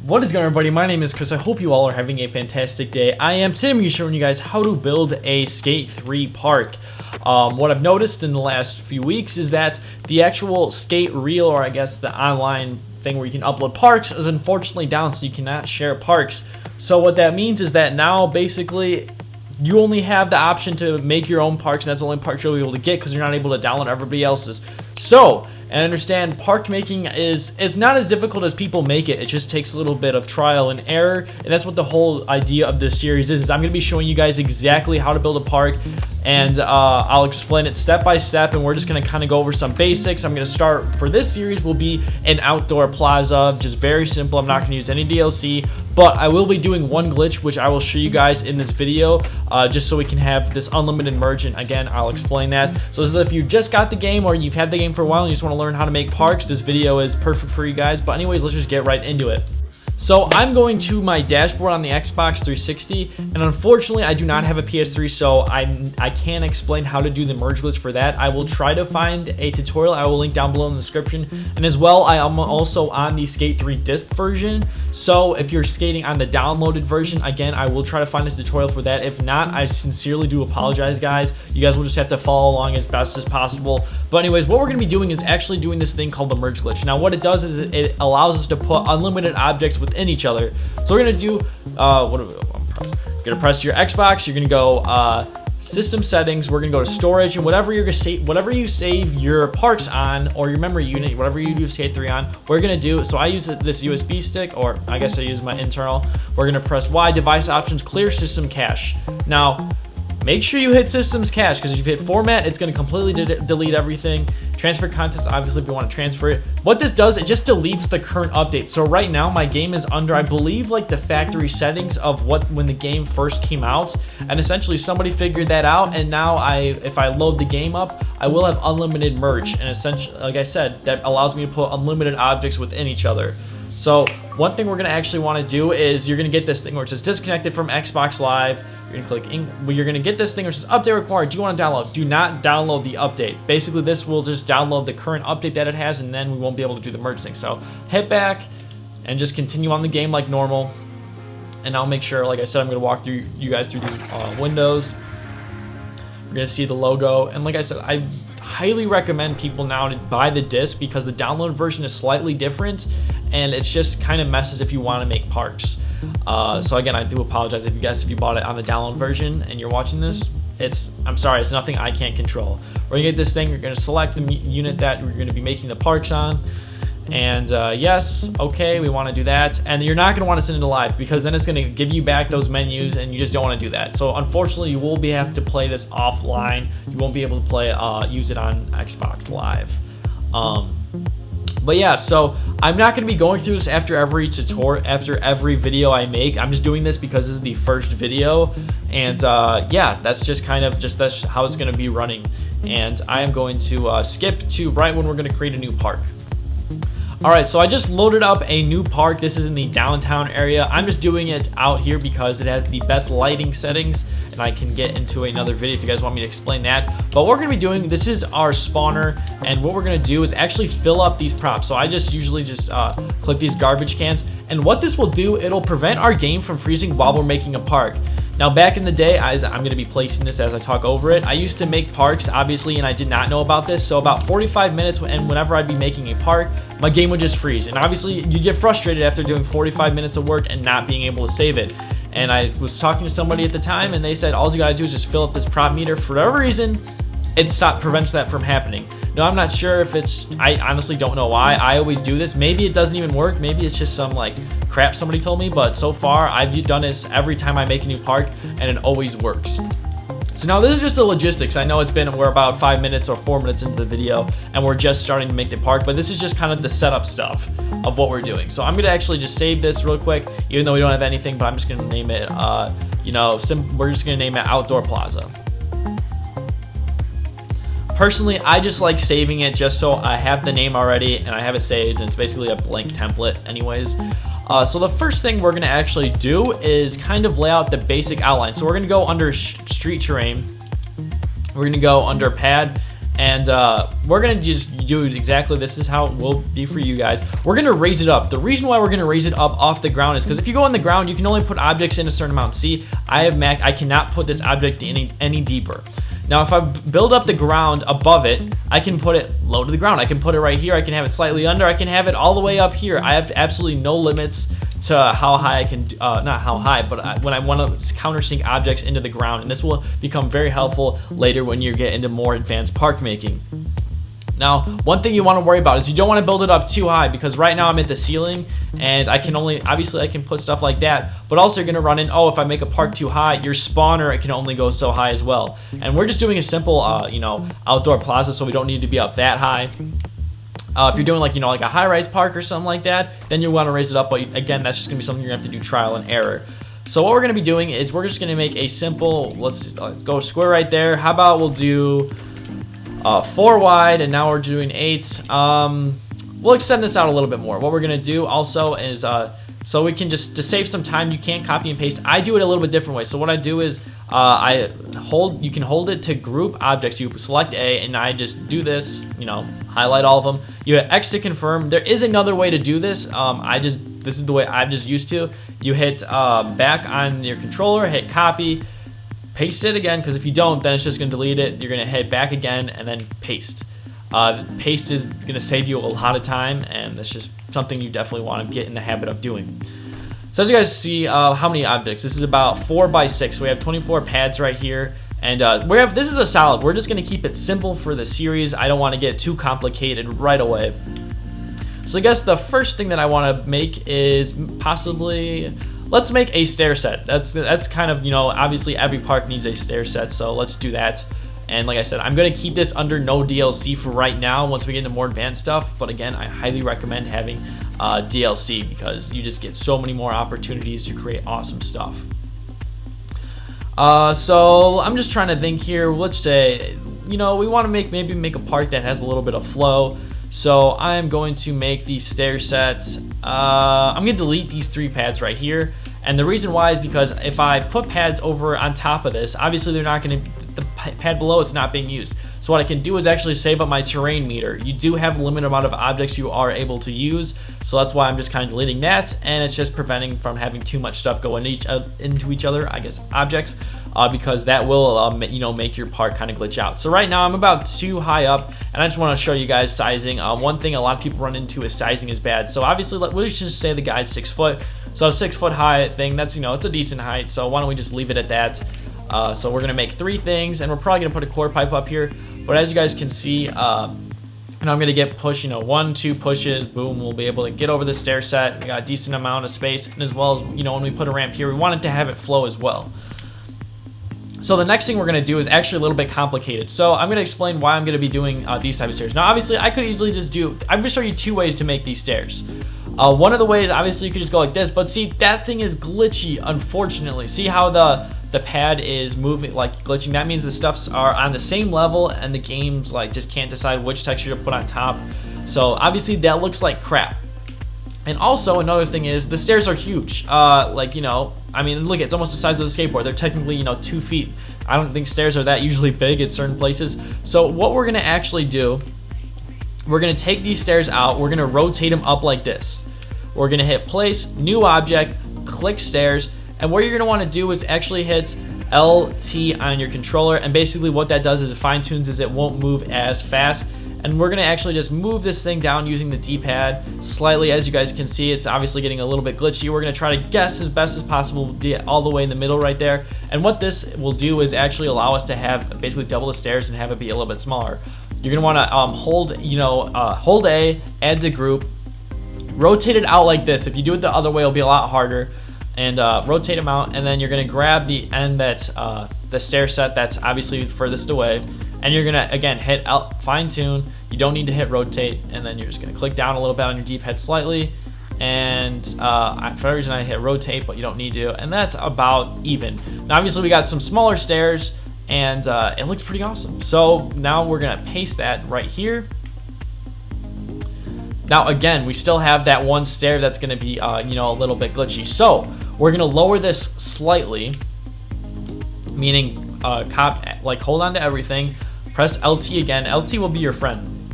What is going on, everybody? My name is Chris. I hope you all are having a fantastic day. Today I'm going to be showing you guys how to build a Skate 3 park. What I've noticed in the last few weeks is that the actual skate reel, or I guess the online thing where you can upload parks, is unfortunately down, so you cannot share parks. So what that means is that now basically you only have the option to make your own parks, and that's the only parks you'll be able to get because you're not able to download everybody else's. So, and I understand park making is not as difficult as people make it. It just takes a little bit of trial and error, and that's what the whole idea of this series is I'm going to be showing you guys exactly how to build a park, and I'll explain it step by step, and we're just going to kind of go over some basics. I'm going to start, for this series, will be an outdoor plaza, just very simple. I'm not going to use any DLC, but I will be doing one glitch, which I will show you guys in this video, just so we can have this unlimited merge, and again, I'll explain that. So this is if you just got the game, or you've had the game for a while and you just want to learn how to make parks, this video is perfect for you guys. But anyways, let's just get right into it. So I'm going to my dashboard on the Xbox 360, and unfortunately I do not have a PS3, so I can't explain how to do the merge glitch for that. I will try to find a tutorial. I will link down below in the description, and as well I am also on the Skate 3 disc version, so if you're skating on the downloaded version, again, I will try to find a tutorial for that. If not, I sincerely do apologize, guys. You guys will just have to follow along as best as possible. But anyways, what we're going to be doing is actually doing this thing called the merge glitch. Now what it does is it allows us to put unlimited objects within each other. So we're gonna do you're gonna press your Xbox, you're gonna go system settings, we're gonna go to storage, and whatever you save your parks on, or your memory unit, whatever you do Skate 3 on, we're gonna do. So I use this USB stick, or I guess I use my internal. We're gonna press Y, device options, clear system cache. Now make sure you hit systems cache, because if you hit format, it's going to completely delete everything. Transfer contents, obviously, if you want to transfer it. What this does, it just deletes the current update. So right now my game is under, I believe, like the factory settings of when the game first came out, and essentially somebody figured that out, and now if I load the game up, I will have unlimited merge, and essentially, like I said, that allows me to put unlimited objects within each other. So one thing we're going to actually want to do is you're going to get this thing where it says disconnected from Xbox Live. You're going to click you're going to get this thing which says update required. Do you want to download? Do not download the update. Basically, this will just download the current update that it has, and then we won't be able to do the merge thing. So hit back and just continue on the game like normal. And I'll make sure, like I said, I'm going to walk through you guys through these windows. We're going to see the logo, and like I said, I highly recommend people now to buy the disc, because the download version is slightly different, and it's just kind of messes if you want to make parks. So again, I do apologize if you bought it on the download version and you're watching this. I'm sorry, it's nothing I can't control. We're gonna get this thing, you're gonna select the unit that we're gonna be making the parks on, and yes, okay, we want to do that. And you're not going to want to send it to live, because then it's going to give you back those menus, and you just don't want to do that. So unfortunately, you will have to play this offline. You won't be able to play use it on Xbox Live. But yeah, so I'm not going to be going through this after every tutorial, after every video I make. I'm just doing this because this is the first video, and yeah, that's just that's how it's going to be running. And I am going to skip to right when we're going to create a new park. Alright, so I just loaded up a new park. This is in the downtown area. I'm just doing it out here because it has the best lighting settings, and I can get into another video if you guys want me to explain that. But what we're going to be doing, this is our spawner, and what we're going to do is actually fill up these props. So I usually just click these garbage cans, and what this will do, it'll prevent our game from freezing while we're making a park. Now back in the day, I'm going to be placing this as I talk over it, I used to make parks, obviously, and I did not know about this. So about 45 minutes, and whenever I'd be making a park, my game would just freeze. And obviously, you get frustrated after doing 45 minutes of work and not being able to save it. And I was talking to somebody at the time, and they said, all you gotta do is just fill up this prop meter. For whatever reason, it prevents that from happening. Now, I'm not sure if I honestly don't know why. I always do this. Maybe it doesn't even work. Maybe it's just some like crap somebody told me, but so far I've done this every time I make a new park, and it always works. So now this is just the logistics. I know we're about 5 minutes or 4 minutes into the video, and we're just starting to make the park, but this is just kind of the setup stuff of what we're doing. So I'm gonna actually just save this real quick, even though we don't have anything, but I'm just gonna name it, we're just gonna name it Outdoor Plaza. Personally, I just like saving it just so I have the name already and I have it saved, and it's basically a blank template anyways. So the first thing we're going to actually do is kind of lay out the basic outline. So we're going to go under street terrain, we're going to go under pad, And we're gonna just do exactly this is how it will be for you guys. We're gonna raise it up. The reason why we're gonna raise it up off the ground is because if you go on the ground, you can only put objects in a certain amount. See, I cannot put this object any deeper. Now, if I build up the ground above it, I can put it low to the ground. I can put it right here. I can have it slightly under. I can have it all the way up here. I have absolutely no limits to how high I can, not how high, but when I want to countersink objects into the ground. And this will become very helpful later when you get into more advanced park making. Now, one thing you want to worry about is you don't want to build it up too high, because right now I'm at the ceiling and I can only, obviously I can put stuff like that, but also you're going to run in, oh, if I make a park too high, your spawner, it can only go so high as well. And we're just doing a simple, you know, outdoor plaza, so we don't need to be up that high. If you're doing like, you know, like a high-rise park or something like that, then you want to raise it up, but again, that's just going to be something you're going to have to do trial and error. So what we're going to be doing is we're just going to make a simple, let's go square right there. How about we'll do 4 wide, and now we're doing 8. We'll extend this out a little bit more. What we're gonna do also is, so we can just, to save some time, you can't copy and paste. I do it a little bit different way. So what I do is, you can hold it to group objects. You select A, and I just do this, you know, highlight all of them. You hit X to confirm. There is another way to do this. This is the way I'm just used to. You hit back on your controller, hit copy, paste it again, because if you don't, then it's just going to delete it. You're going to hit back again and then paste. Paste is going to save you a lot of time, and that's just something you definitely want to get in the habit of doing. So as you guys see, how many objects? This is about 4 by 6. We have 24 pads right here, and this is a solid. We're just going to keep it simple for the series. I don't want to get too complicated right away. So I guess the first thing that I want to make is possibly, let's make a stair set. That's kind of, you know, obviously every park needs a stair set, so let's do that. And like I said, I'm going to keep this under no DLC for right now once we get into more advanced stuff. But again, I highly recommend having DLC, because you just get so many more opportunities to create awesome stuff. So I'm just trying to think here. Let's say, you know, we want to maybe make a park that has a little bit of flow. So I'm going to make these stair sets. I'm going to delete these 3 pads right here. And the reason why is because if I put pads over on top of this, obviously they're not going to, the pad below it's not being used. So what I can do is actually save up my terrain meter. You do have a limited amount of objects you are able to use, so that's why I'm just kind of deleting that, and it's just preventing from having too much stuff go into each other, I guess, objects, because that will, you know, make your part kind of glitch out. So right now I'm about too high up, and I just want to show you guys sizing. One thing a lot of people run into is sizing is bad. So obviously, we'll just say the guy's 6 foot. So a 6 foot high thing, that's, you know, it's a decent height. So why don't we just leave it at that? So we're gonna make 3 things, and we're probably gonna put a quarter pipe up here. But as you guys can see, and I'm gonna get push, you know, 1, 2 pushes, boom, we'll be able to get over the stair set. We got a decent amount of space, and as well as, you know, when we put a ramp here, we want it to have it flow as well. So the next thing we're gonna do is actually a little bit complicated. So I'm gonna explain why I'm gonna be doing these type of stairs. Now, obviously, I could easily just do, I'm gonna show you 2 ways to make these stairs. One of the ways, obviously, you could just go like this, but see, that thing is glitchy, unfortunately. See how the pad is moving, like glitching? That means the stuffs are on the same level, and the game's like just can't decide which texture to put on top. So obviously that looks like crap. And also another thing is the stairs are huge. Like, you know, I mean, look, it's almost the size of a skateboard. They're technically, you know, 2 feet. I don't think stairs are that usually big at certain places. So what we're gonna actually do, we're gonna take these stairs out, we're gonna rotate them up like this. We're gonna hit place, new object, click stairs, and what you're gonna wanna do is actually hit LT on your controller, and basically what that does is it fine tunes is it won't move as fast. And we're gonna actually just move this thing down using the D-pad slightly. As you guys can see, it's obviously getting a little bit glitchy. We're gonna try to guess as best as possible, get all the way in the middle right there. And what this will do is actually allow us to have basically double the stairs and have it be a little bit smaller. You're gonna wanna hold, you know, hold A, add to group, rotate it out like this. If you do it the other way, it'll be a lot harder. And rotate them out, and then you're gonna grab the end that's the stair set that's obviously furthest away, and you're gonna again hit fine tune. You don't need to hit rotate, and then you're just gonna click down a little bit on your D-pad slightly, and for some reason I hit rotate, but you don't need to, and that's about even. Now obviously we got some smaller stairs, and it looks pretty awesome. So now we're gonna paste that right here. Now again, we still have that one stair that's gonna be you know, a little bit glitchy. So we're gonna lower this slightly, meaning like hold on to everything, Press LT again. LT will be your friend.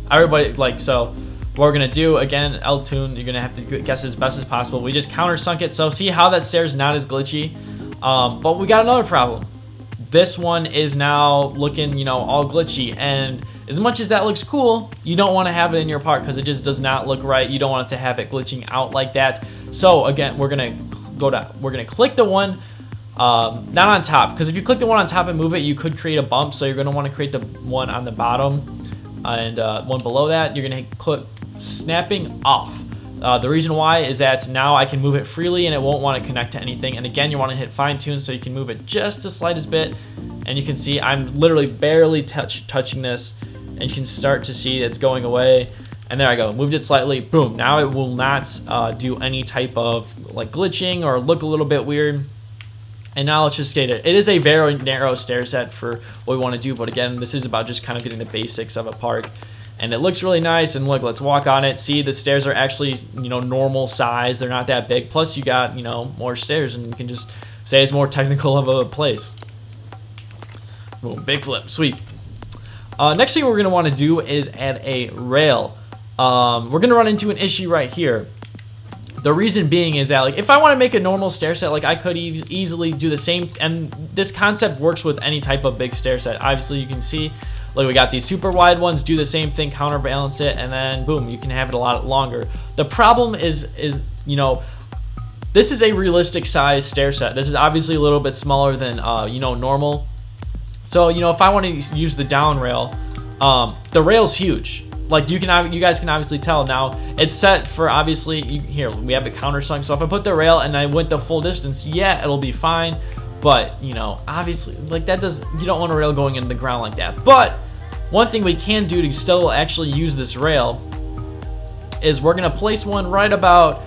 Everybody, like, so what we're gonna do again, L-tune, you're gonna have to guess as best as possible. We just countersunk it, so see how that stair is not as glitchy. But we got another problem. This one is now looking, you know, all glitchy, and as much as that looks cool, you don't want to have it in your park because it just does not look right. You don't want it to have it glitching out like that. So again, we're gonna click the one not on top, because if you click the one on top and move it, you could create a bump. So you're gonna want to create the one on the bottom and one below that. You're gonna click snapping off. The reason why is that now I can move it freely and it won't want to connect to anything. And again, you want to hit fine tune so you can move it just the slightest bit. And you can see I'm literally barely touching this, and you can start to see it's going away. And there I go, moved it slightly, boom. Now it will not do any type of like glitching or look a little bit weird. And now let's just skate it. It is a very narrow stair set for what we want to do, but again, this is about just kind of getting the basics of a park. And it looks really nice, and look, let's walk on it. See, the stairs are actually, you know, normal size. They're not that big. Plus, you got, you know, more stairs, and you can just say it's more technical of a place. Boom, big flip, sweet. Next thing we're gonna want to do is add a rail. We're gonna run into an issue right here. The reason being is that, like, if I want to make a normal stair set, like, I could easily do the same, and this concept works with any type of big stair set. Obviously, you can see, like, we got these super wide ones, do the same thing, counterbalance it, and then boom, you can have it a lot longer. The problem is you know, this is a realistic size stair set. This is obviously a little bit smaller than you know, normal. So, you know, if I want to use the down rail, the rail's huge. Like, you guys can obviously tell now. It's set for, obviously, here we have the countersunk. So if I put the rail and I went the full distance, yeah, it'll be fine. But, you know, obviously, like, you don't want a rail going into the ground like that. But one thing we can do to still actually use this rail is we're gonna place one right about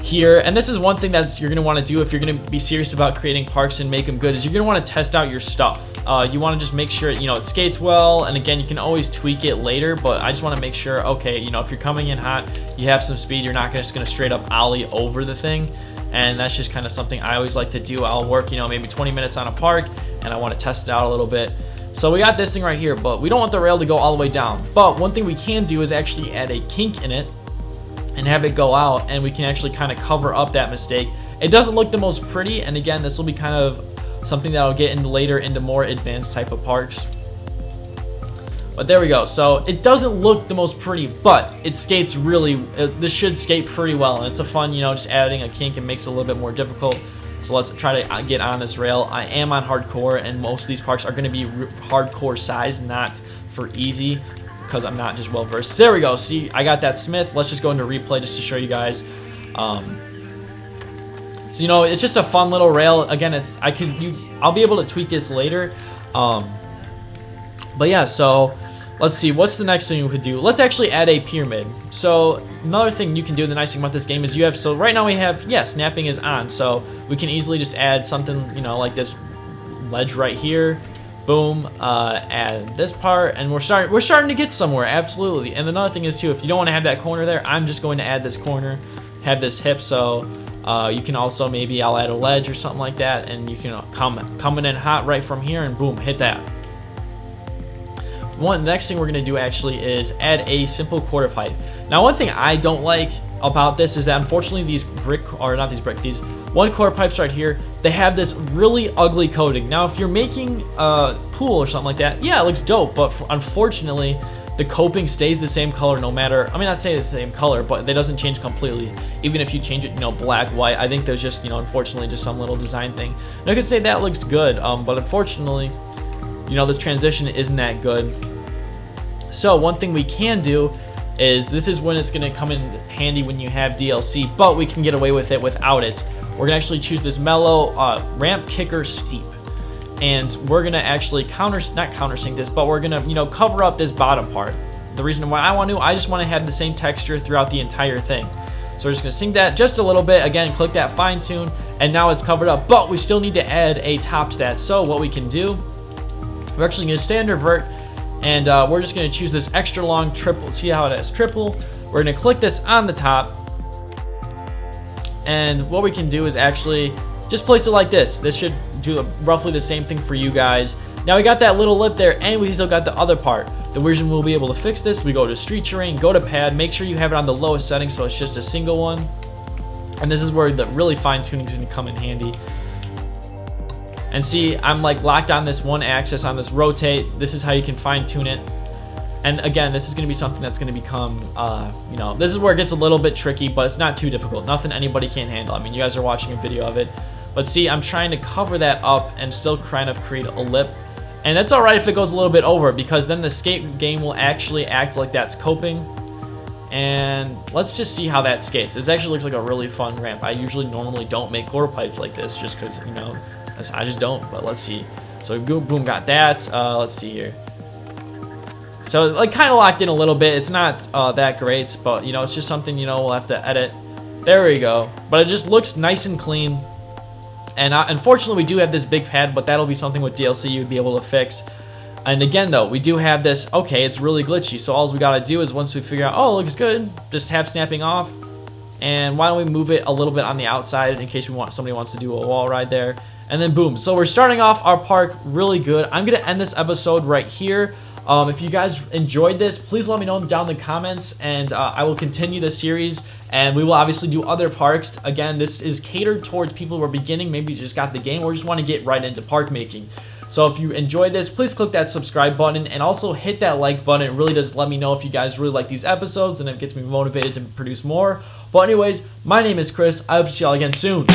here. And this is one thing that you're gonna want to do if you're gonna be serious about creating parks and make them good, is you're gonna want to test out your stuff. You want to just make sure, you know, it skates well, and again, you can always tweak it later, but I just want to make sure, okay, you know, if you're coming in hot, you have some speed, you're not just gonna straight up ollie over the thing. And that's just kind of something I always like to do. I'll work, you know, maybe 20 minutes on a park, and I want to test it out a little bit. So we got this thing right here, but we don't want the rail to go all the way down. But one thing we can do is actually add a kink in it and have it go out, and we can actually kind of cover up that mistake. It doesn't look the most pretty, and again, this will be kind of something that I'll get into later into more advanced type of parks. But there we go. So it doesn't look the most pretty, but it skates really, this should skate pretty well, and it's a fun, you know, just adding a kink and makes it a little bit more difficult. So let's try to get on this rail. I am on hardcore, and most of these parks are going to be hardcore size, not for easy, because I'm not just well versed. So there we go. See, I got that Smith. Let's just go into replay just to show you guys. So, you know, it's just a fun little rail. Again, I'll be able to tweak this later. But yeah, so let's see, what's the next thing we could do? Let's actually add a pyramid. So another thing you can do, the nice thing about this game is you have, so right now we have, yeah, snapping is on. So we can easily just add something, you know, like this ledge right here. Boom, add this part, and we're starting to get somewhere, absolutely. And another thing is too, if you don't want to have that corner there, I'm just going to add this corner, have this hip, so you can also, maybe I'll add a ledge or something like that, and you can coming in hot right from here, and boom, hit that. The next thing we're gonna do actually is add a simple quarter pipe. Now, one thing I don't like about this is that unfortunately these these 1 quarter pipes right here, they have this really ugly coating. Now, if you're making a pool or something like that, yeah, it looks dope, but unfortunately, the coping stays the same color no matter, I mean, not say the same color, but it doesn't change completely. Even if you change it, you know, black, white, I think there's just, you know, unfortunately just some little design thing. And I could say that looks good, but unfortunately, you know, this transition isn't that good. So one thing we can do is, this is when it's gonna come in handy when you have DLC, but we can get away with it without it. We're gonna actually choose this mellow ramp kicker steep. And we're gonna actually not countersink this, but we're gonna, you know, cover up this bottom part. The reason why I just wanna have the same texture throughout the entire thing. So we're just gonna sink that just a little bit. Again, click that fine tune, and now it's covered up, but we still need to add a top to that. So what we can do, we're actually gonna stay under vert, and we're just gonna choose this extra long triple. See how it has triple? We're gonna click this on the top, and what we can do is actually just place it like this. This should do roughly the same thing for you guys. Now we got that little lip there, and we still got the other part. The reason we'll be able to fix this, we go to street terrain, go to pad, make sure you have it on the lowest setting so it's just a single one. And this is where the really fine tuning is going to come in handy. And see, I'm like locked on this one axis, on this rotate. This is how you can fine tune it. And again, this is going to be something that's going to become, you know, this is where it gets a little bit tricky, but it's not too difficult. Nothing anybody can't handle. I mean, you guys are watching a video of it. But see, I'm trying to cover that up and still kind of create a lip. And that's all right if it goes a little bit over, because then the skate game will actually act like that's coping. And let's just see how that skates. This actually looks like a really fun ramp. I usually normally don't make quarter pipes like this just because, you know, I just don't. But let's see. So boom, got that. Let's see here. So like kind of locked in a little bit. It's not that great, but you know, it's just something, you know, we'll have to edit. There we go. But it just looks nice and clean. And unfortunately, we do have this big pad, but that'll be something with DLC you'd be able to fix. And again, though, we do have this. Okay, it's really glitchy. So all we gotta do is once we figure out, oh, it looks good, just tap snapping off. And why don't we move it a little bit on the outside in case somebody wants to do a wall ride there. And then boom. So we're starting off our park really good. I'm gonna end this episode right here. If you guys enjoyed this, please let me know down in the comments, and I will continue the series, and we will obviously do other parks. Again, this is catered towards people who are beginning, maybe just got the game or just want to get right into park making. So if you enjoyed this, please click that subscribe button and also hit that like button. It really does let me know if you guys really like these episodes, and it gets me motivated to produce more. But anyways, my name is Chris. I hope to see y'all again soon.